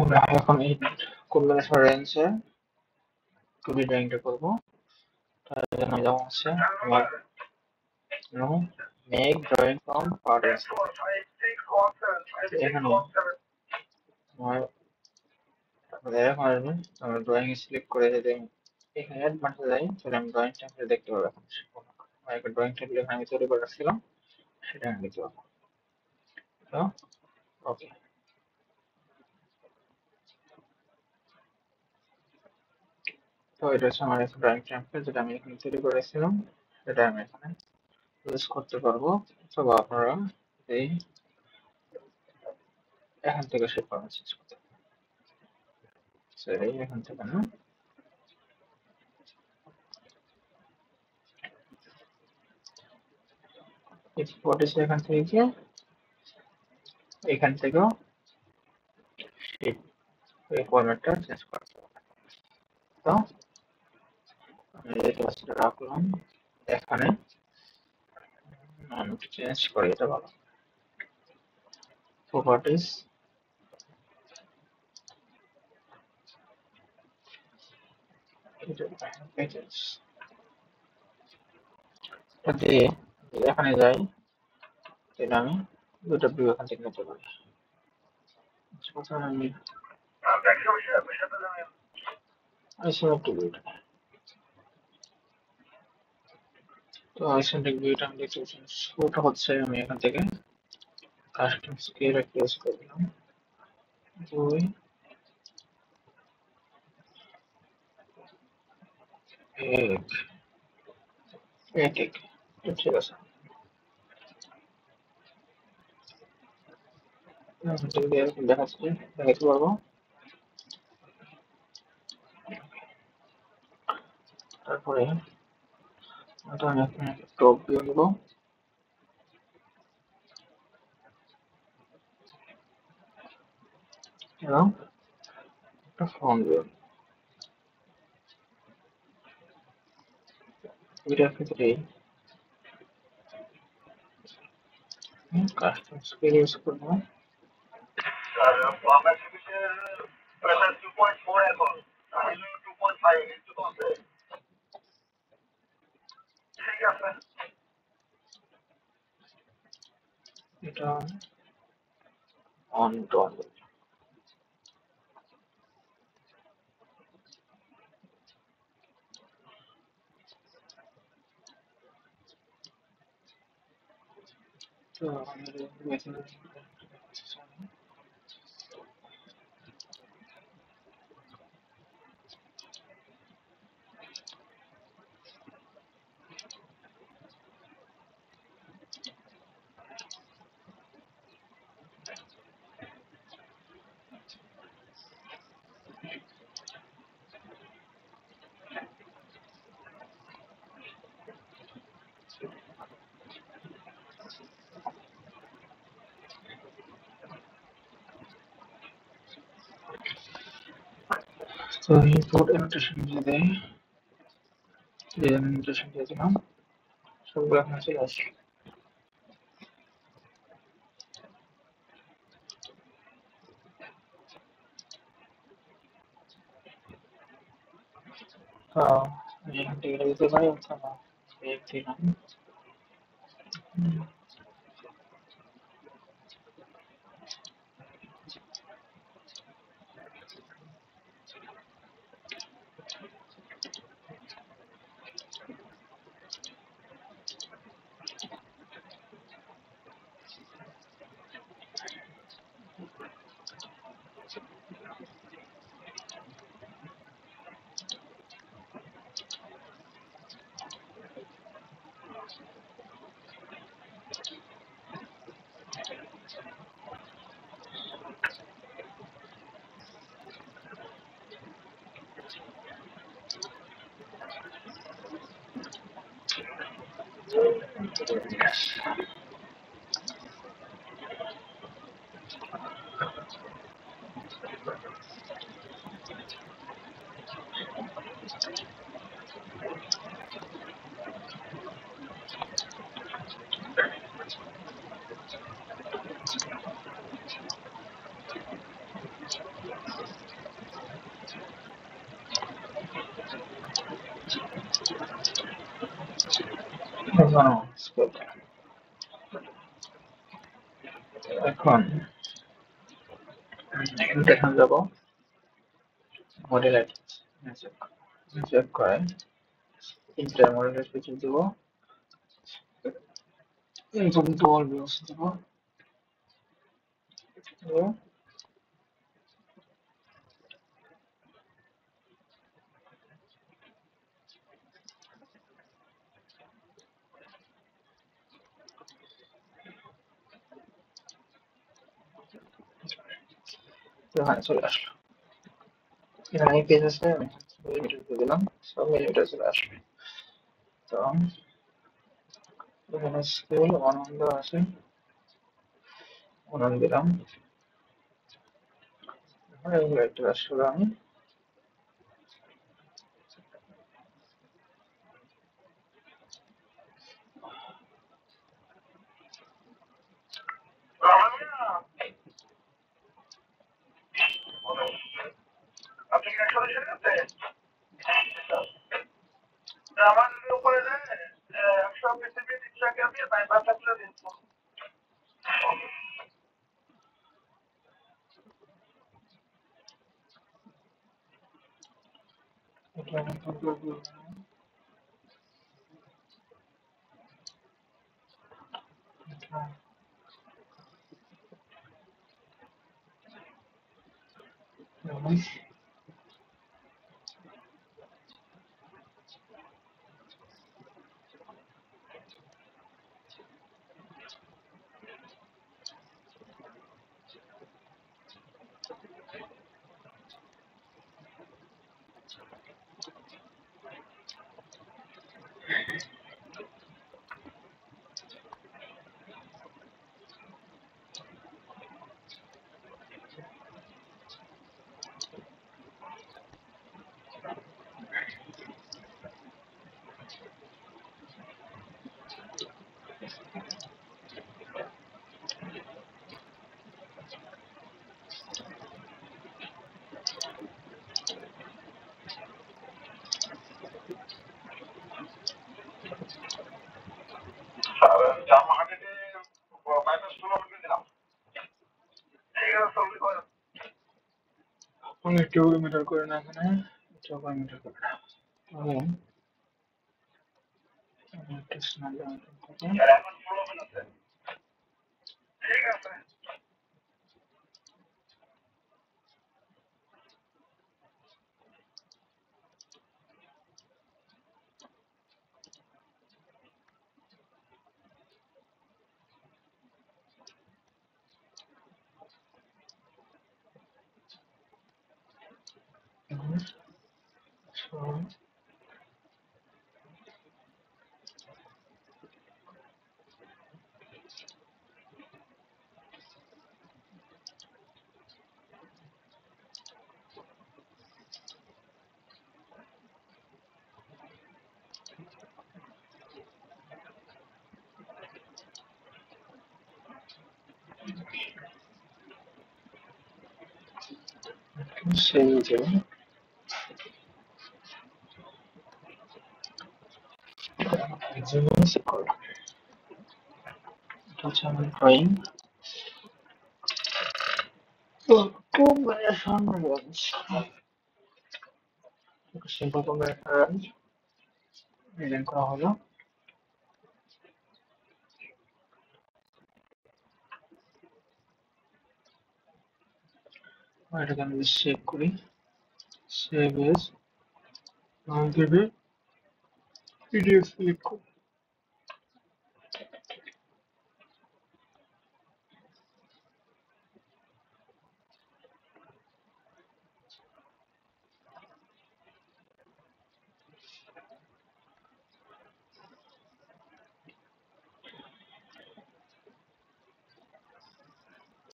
আমরা এখন এই কম্বিনেশন রেঞ্জে 2D ড্রয়িংটা করবো। তার জন্য যেমন আছে আমার মেক ড্রয়িং ফ্রম পার্ট এখানে আমার এরকম আসবে। আমরা ড্রয়িং সিলেক্ট করে যদি এখানে অ্যাড বাটনে যাই তাহলে আমি ড্রয়িং টেমপ্লেট দেখতে পাবো। এখন আমার একটা ড্রয়িং টেমপ্লেট আমি তৈরি করে রাখছিলাম, সেটা আমি দেখতে পাবো। তো ওকে, তো এটা হচ্ছে আমার একটা ড্রয়িং টেমপ্লেট যেটা আমি এখানে তৈরি করে রাখছিলাম, সেটা আমি এখানে ইউজ করতে পারবো। অথবা আপনারা এই এখান থেকে সেই ফরম্যাট চেঞ্জ করতে পারবেন। এখান থেকে না, এক্সপোর্ট এসে এখান থেকে গিয়ে এখান থেকেও এই ফরম্যাটটা চেঞ্জ করতে হবে। তো আমি যেটা সেটা রাখলাম এখানে, আমি চেঞ্জ করি, এটা ভালো। প্রপার্টিস, পেজেস দিয়ে এখানে যাই, তাহলে আমি দুটো ভিউ এখান থেকে নিতে পারি। প্রথমে আমি আইসোমেট্রিক ভিউটা, তো আইসোমেট্রিক ভিউটা আমি দেখতে পাচ্ছি শুরুটা হচ্ছে আমি এখান থেকে কাস্টম স্কেল একটা ইউজ করলাম 2 1 1 1, ঠিক আছে। যদি এরকম দেখাতে পারবো। তারপরে এটা আমি এখানে টপ ভিউ নেব এবং একটা ফ্রন্ট ভিউ। এটার ক্ষেত্রে কাস্টম স্কেল ইউজ করবো। এটা অন টন, তো আমি তো ইনপুট অ্যানোটেশন দিয়ে দেই, অ্যানোটেশন দিয়ে দিলাম, সবগুলো এখানে চলে আসছে। তো আমি এখান থেকে এটা দিতে পারি অথবা দিলাম। এখন এখানে যাবো মডেল চেক করে ইন্টার মডেলের ফিচার দেবো ইনপুট ডুয়াল ভিউস দেবো এখানে চলে আসলো এখানে পেজ আছে আমি মিলিমিটার দিয়ে দিলাম সব মিলিমিটার চলে আসলো তো এখানে স্কেল আনন্দ আছে আনন্দ দিলাম এগুলো একটু আসলে আমি একটু মিটার করে না এখানে একটু মিটার করে না একটা স্ন্যাপ থেকে সেই যে জিনিস করো এটা হচ্ছে আমার drawing combination range simple combination range design করা হলো এটাকে আমি সেভ করি সেভ এজ আমি দেবে পিডিএফ সিলেক্ট করি